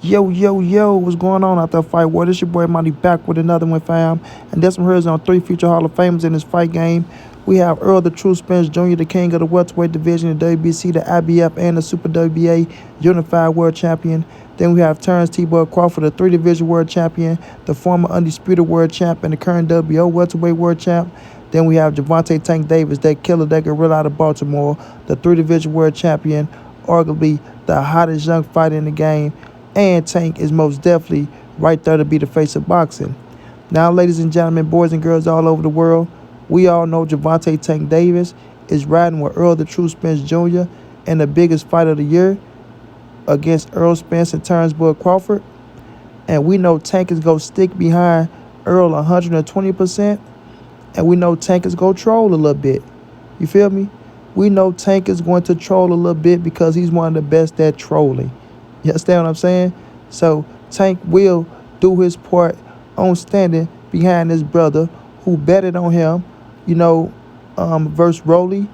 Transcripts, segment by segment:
Yo, yo, yo, what's going on out there, fight war? This your boy Monty back with another one, fam. And this one here is on three future Hall of Famers in this fight game. We have Earl the True Spence Jr., the king of the welterweight division, the WBC, the IBF, and the Super WBA Unified World Champion. Then we have Terence T-Boy Crawford, the three-division world champion, the former undisputed world champ, and the current WBO welterweight world champ. Then we have Gervonta Tank Davis, that killer, that gorilla out of Baltimore, the three-division world champion, arguably the hottest young fighter in the game. And Tank is most definitely right there to be the face of boxing. Now, ladies and gentlemen, boys and girls all over the world, we all know Gervonta Tank Davis is riding with Earl the True Spence Jr. in the biggest fight of the year against Earl Spence and Terence Crawford. And we know Tank is going to stick behind Earl 120%. And we know Tank is going to troll a little bit. You feel me? We know Tank is going to troll a little bit because he's one of the best at trolling. You understand what I'm saying? So Tank will do his part on standing behind his brother who betted on him, versus Rolly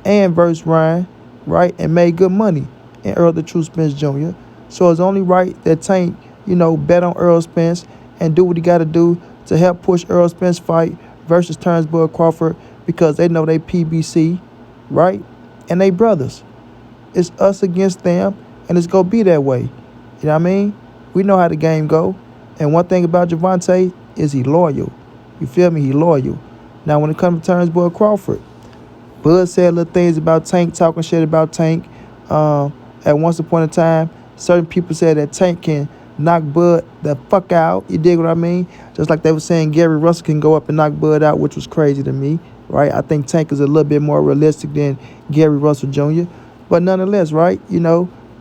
and versus Ryan, right? And made good money in Earl the True Spence Jr. So it's only right that Tank, bet on Earl Spence and do what he got to do to help push Earl Spence fight versus Terence Crawford because they know they PBC, right? And they brothers. It's us against them. And it's going to be that way. You know what I mean? We know how the game go. And one thing about Gervonta is he loyal. You feel me? He loyal. Now, when it comes to Terence Crawford, Bud said little things about Tank, talking shit about Tank. At once upon a time, certain people said that Tank can knock Bud the fuck out. You dig what I mean? Just like they were saying Gary Russell can go up and knock Bud out, which was crazy to me, right? I think Tank is a little bit more realistic than Gary Russell Jr. But nonetheless, right,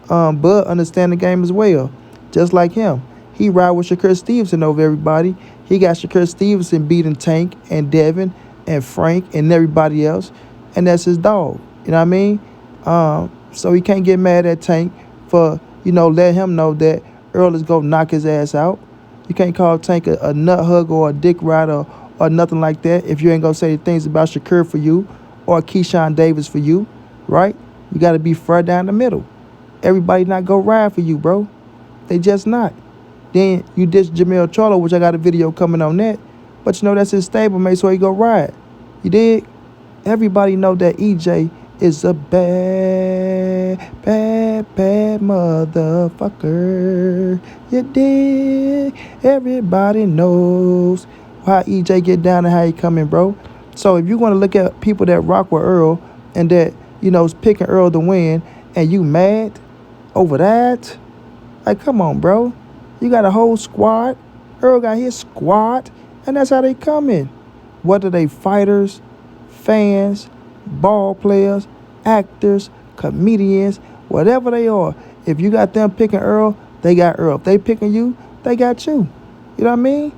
Bud understand the game as well, just like him. He ride with Shakur Stevenson over everybody. He got Shakur Stevenson beating Tank and Devin and Frank and everybody else, and that's his dog. You know what I mean? So he can't get mad at Tank for, let him know that Earl is going to knock his ass out. You can't call Tank a nut hugger or a dick rider or nothing like that if you ain't going to say things about Shakur for you or Keyshawn Davis for you, right? You got to be fair down the middle. Everybody not go ride for you, bro. They just not. Then you dish Jamel Charlo, which I got a video coming on that. But that's his stablemate, so he go ride. You dig? Everybody know that EJ is a bad, bad, bad motherfucker. You dig? Everybody knows how EJ get down and how he coming, bro. So if you want to look at people that rock with Earl and that, is picking Earl to win, and you mad over that? Like, come on, bro. You got a whole squad. Earl got his squad, and that's how they come in. Whether they fighters, fans, ball players, actors, comedians, whatever they are. If you got them picking Earl, they got Earl. If they picking you, they got you. You know what I mean?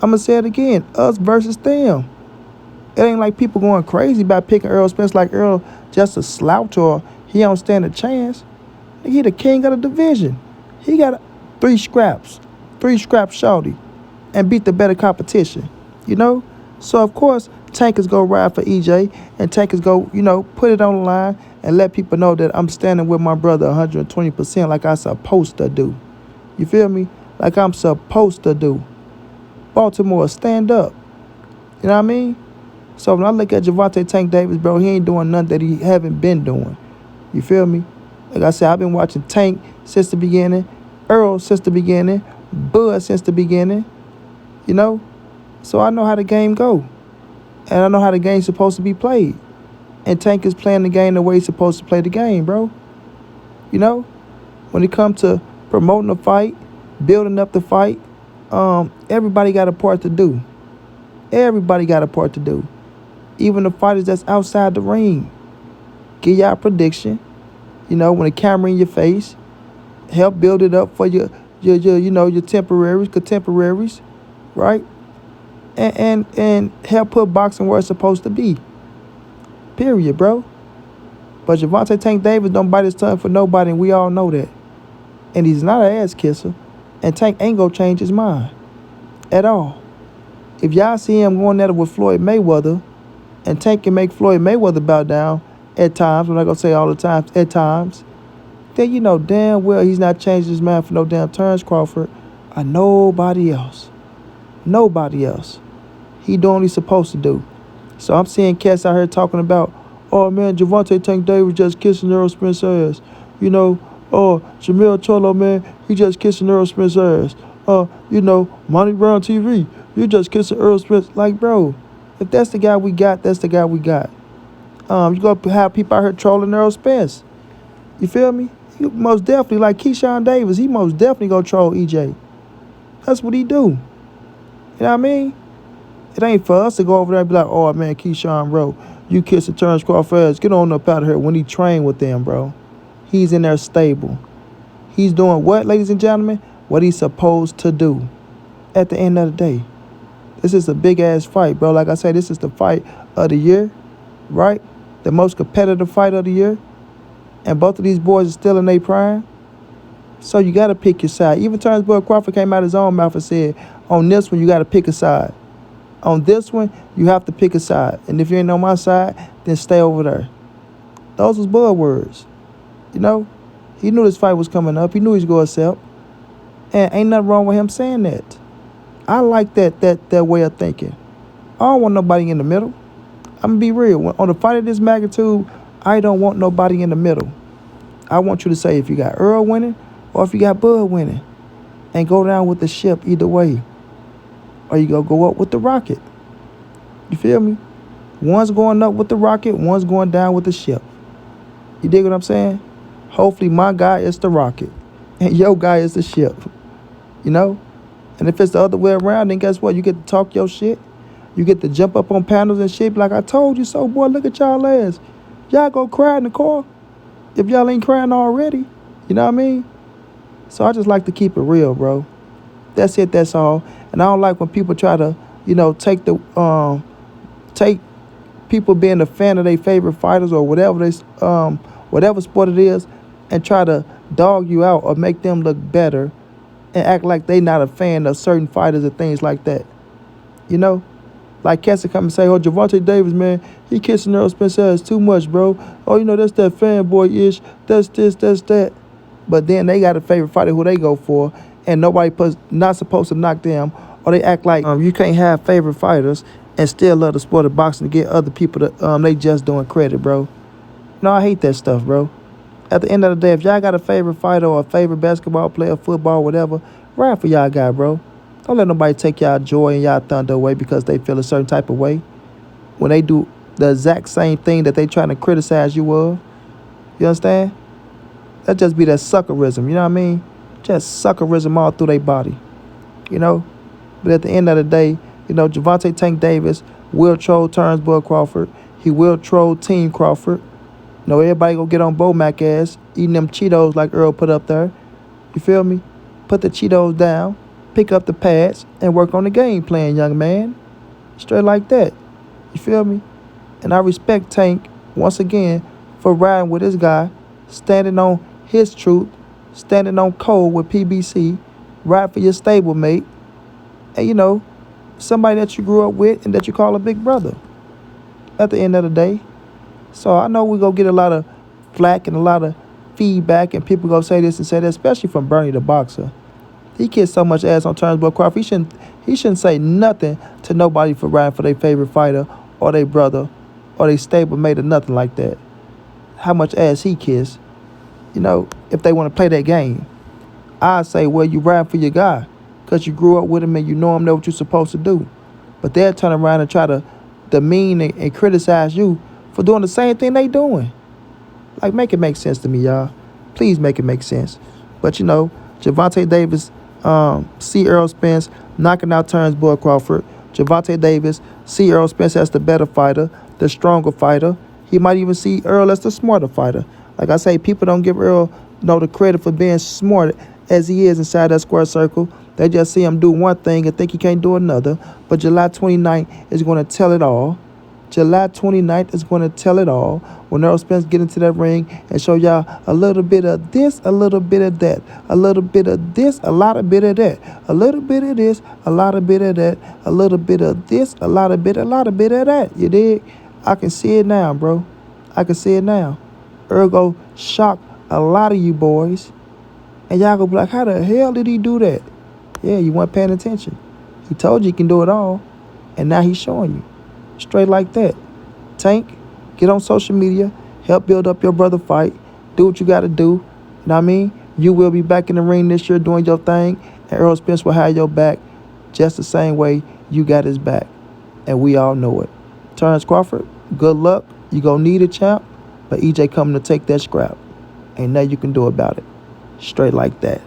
I'm going to say it again. Us versus them. It ain't like people going crazy about picking Earl Spence like Earl just a slouch or he don't stand a chance. He the king of the division. He got three scraps shorty, and beat the better competition, So, of course, Tank is going to ride for EJ, and Tank is going to, put it on the line and let people know that I'm standing with my brother 120% like I'm supposed to do. You feel me? Like I'm supposed to do. Baltimore, stand up. You know what I mean? So when I look at Gervonta Tank Davis, bro, he ain't doing nothing that he haven't been doing. You feel me? Like I said, I've been watching Tank since the beginning, Earl since the beginning, Bud since the beginning, So I know how the game go. And I know how the game's supposed to be played. And Tank is playing the game the way he's supposed to play the game, bro. When it comes to promoting the fight, building up the fight, everybody got a part to do. Everybody got a part to do. Even the fighters that's outside the ring. Give y'all a prediction. When the camera in your face, help build it up for your temporaries, contemporaries, right? And help put boxing where it's supposed to be. Period, bro. But Gervonta Tank Davis don't bite his tongue for nobody, and we all know that. And he's not an ass kisser. And Tank ain't gonna change his mind at all. If y'all see him going at it with Floyd Mayweather, and Tank can make Floyd Mayweather bow down at times, I'm not gonna say all the time, at times, then you know damn well he's not changing his mind for no damn Terence Crawford or nobody else. Nobody else. He doing what he's supposed to do. So I'm seeing cats out here talking about, oh man, Gervonta Tank Davis just kissing Earl Spencer's ass. You know, oh, Jamil Cholo, man, he just kissing Earl Spencer's ass. You know, montray-brown TV, you just kissing Earl Spence. Like, bro, if that's the guy we got, that's the guy we got. You gonna have people out here trolling Earl Spence. You feel me? He most definitely, like Keyshawn Davis, he most definitely gonna troll EJ. That's what he do. You know what I mean? It ain't for us to go over there and be like, oh man, Keyshawn, bro, you kissing Terence Crawford ass. Get on up out of here when he trained with them, bro. He's in there stable. He's doing what, ladies and gentlemen? What he's supposed to do. At the end of the day, this is a big-ass fight, bro. Like I said, this is the fight of the year, right? The most competitive fight of the year. And both of these boys are still in their prime. So you got to pick your side. Even Terence Crawford came out of his own mouth and said, on this one, you got to pick a side. On this one, you have to pick a side. And if you ain't on my side, then stay over there. Those was Bud words. You know? He knew this fight was coming up. He knew he was going to accept. And ain't nothing wrong with him saying that. I like that way of thinking. I don't want nobody in the middle. I'm going to be real. On a fight of this magnitude, I don't want nobody in the middle. I want you to say if you got Earl winning or if you got Bud winning. And go down with the ship either way. Or you go up with the rocket. You feel me? One's going up with the rocket, one's going down with the ship. You dig what I'm saying? Hopefully my guy is the rocket and your guy is the ship. You know? And if it's the other way around, then guess what? You get to talk your shit. You get to jump up on panels and shit. Like, I told you so, boy. Look at y'all ass. Y'all go cry in the car if y'all ain't crying already. You know what I mean? So I just like to keep it real, bro. That's it. That's all. And I don't like when people try to, you know, take people being a fan of their favorite fighters or whatever whatever sport it is, and try to dog you out or make them look better and act like they not a fan of certain fighters and things like that. You know? Like cats come and say, oh, Gervonta Davis, man, he kissing Earl Spencer ass too much, bro. Oh, you know, that's that fanboy-ish. That's this, that's that. But then they got a favorite fighter who they go for, and not supposed to knock them, or they act like you can't have favorite fighters and still love the sport of boxing to get other people to they just doing credit, bro. No, I hate that stuff, bro. At the end of the day, if y'all got a favorite fighter or a favorite basketball player, football, whatever, ride for y'all guy, bro. Don't let nobody take y'all joy and y'all thunder away because they feel a certain type of way when they do the exact same thing that they trying to criticize you of. You understand? That just be that suckerism, you know what I mean? Just suckerism all through their body, you know? But at the end of the day, you know, Gervonta Tank Davis will troll Terence Crawford. He will troll Team Crawford. You know, everybody go get on Bo-Mac ass, eating them Cheetos like Earl put up there. You feel me? Put the Cheetos down, pick up the pads, and work on the game plan, young man. Straight like that. You feel me? And I respect Tank, once again, for riding with this guy, standing on his truth, standing on code with PBC, ride for your stablemate, and, you know, somebody that you grew up with and that you call a big brother at the end of the day. So I know we go get a lot of flack and a lot of feedback, and people go say this and say that, especially from Bernie the boxer. He kissed so much ass on Terence Crawford. He shouldn't say nothing to nobody for riding for their favorite fighter or their brother or their stablemate or nothing like that. How much ass he kissed, you know, if they want to play that game. I say, well, you riding for your guy because you grew up with him and you know what you're supposed to do. But they'll turn around and try to demean and criticize you for doing the same thing they doing. Like, make it make sense to me, y'all. Please make it make sense. But, you know, Gervonta Davis, see Earl Spence knocking out Terence Crawford. Gervonta Davis, see Earl Spence as the better fighter, the stronger fighter. He might even see Earl as the smarter fighter. Like I say, people don't give Earl the credit for being smart as he is inside that square circle. They just see him do one thing and think he can't do another. But July 29th is going to tell it all. July 29th is going to tell it all when Earl Spence get into that ring and show y'all a little bit of this, a little bit of that, a little bit of this, a lot of bit of that, a little bit of this, a lot of bit of that, a little bit of this, a lot of bit of that. You dig? I can see it now, bro. I can see it now. Earl go shock A lot of you boys. And y'all gonna be like, how the hell did he do that? Yeah, you weren't paying attention. He told you he can do it all. And now he's showing you. Straight like that. Tank, get on social media. Help build up your brother fight. Do what you got to do. You know what I mean? You will be back in the ring this year doing your thing. And Earl Spence will have your back just the same way you got his back. And we all know it. Terence Crawford, good luck. You gonna need a champ. But EJ coming to take that scrap. Ain't nothing you can do about it. Straight like that.